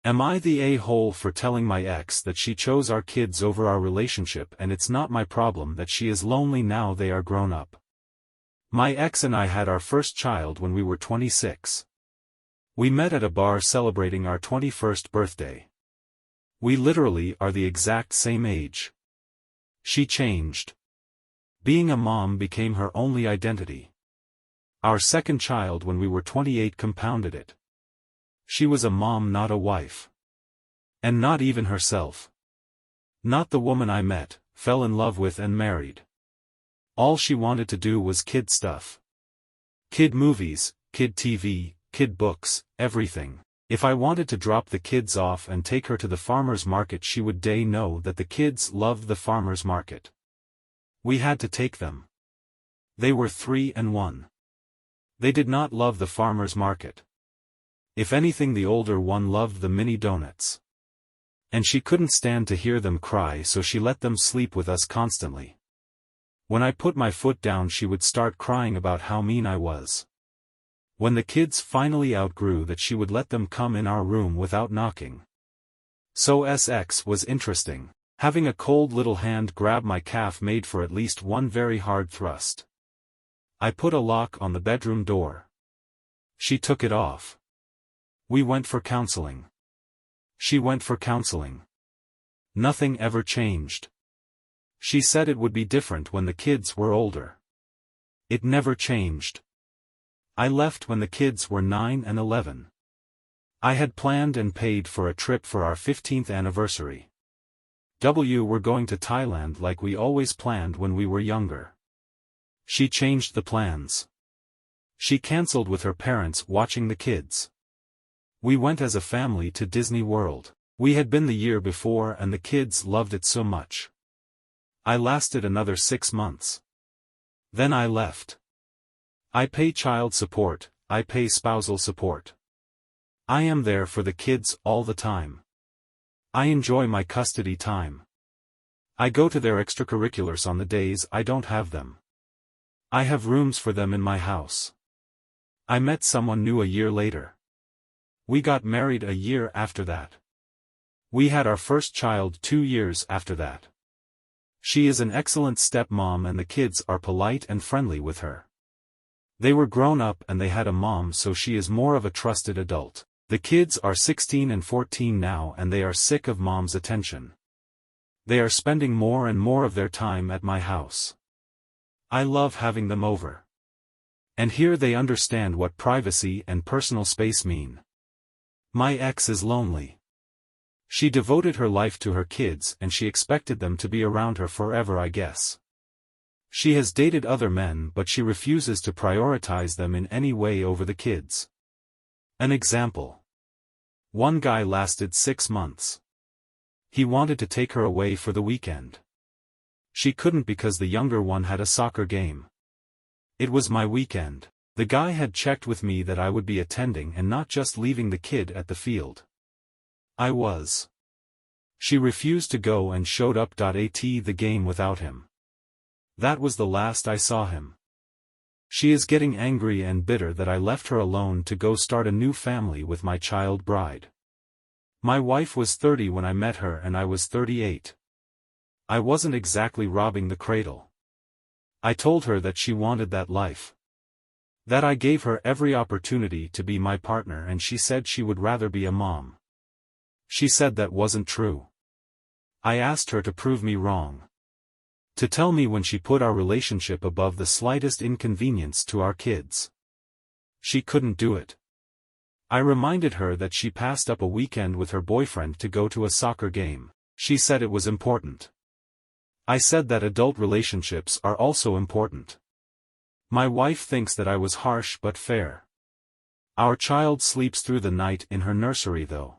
Am I the a-hole for telling my ex that she chose our kids over our relationship and it's not my problem that she is lonely now they are grown up? My ex and I had our first child when we were 26. We met at a bar celebrating our 21st birthday. We literally are the exact same age. She changed. Being a mom became her only identity. Our second child when we were 28 compounded it. She was a mom, not a wife. And not even herself. Not the woman I met, fell in love with and married. All she wanted to do was kid stuff. Kid movies, kid TV, kid books, everything. If I wanted to drop the kids off and take her to the farmer's market, she would know that the kids loved the farmer's market. We had to take them. They were 3 and 1. They did not love the farmer's market. If anything, the older one loved the mini donuts. And she couldn't stand to hear them cry, so she let them sleep with us constantly. When I put my foot down, she would start crying about how mean I was. When the kids finally outgrew that, she would let them come in our room without knocking. So SX was interesting. Having a cold little hand grab my calf made for at least one very hard thrust. I put a lock on the bedroom door. She took it off. We went for counseling. She went for counseling. Nothing ever changed. She said it would be different when the kids were older. It never changed. I left when the kids were 9 and 11. I had planned and paid for a trip for our 15th anniversary. We're going to Thailand like we always planned when we were younger. She changed the plans. She cancelled with her parents watching the kids. We went as a family to Disney World. We had been the year before and the kids loved it so much. I lasted another 6 months. Then I left. I pay child support, I pay spousal support. I am there for the kids all the time. I enjoy my custody time. I go to their extracurriculars on the days I don't have them. I have rooms for them in my house. I met someone new a year later. We got married a year after that. We had our first child 2 years after that. She is an excellent stepmom and the kids are polite and friendly with her. They were grown up and they had a mom, so she is more of a trusted adult. The kids are 16 and 14 now and they are sick of mom's attention. They are spending more and more of their time at my house. I love having them over. And here they understand what privacy and personal space mean. My ex is lonely. She devoted her life to her kids and she expected them to be around her forever, I guess. She has dated other men but she refuses to prioritize them in any way over the kids. An example. One guy lasted 6 months. He wanted to take her away for the weekend. She couldn't because the younger one had a soccer game. It was my weekend. The guy had checked with me that I would be attending and not just leaving the kid at the field. I was. She refused to go and showed up at the game without him. That was the last I saw him. She is getting angry and bitter that I left her alone to go start a new family with my child bride. My wife was 30 when I met her and I was 38. I wasn't exactly robbing the cradle. I told her that she wanted that life. That I gave her every opportunity to be my partner and she said she would rather be a mom. She said that wasn't true. I asked her to prove me wrong. To tell me when she put our relationship above the slightest inconvenience to our kids. She couldn't do it. I reminded her that she passed up a weekend with her boyfriend to go to a soccer game. She said it was important. I said that adult relationships are also important. My wife thinks that I was harsh but fair. Our child sleeps through the night in her nursery though.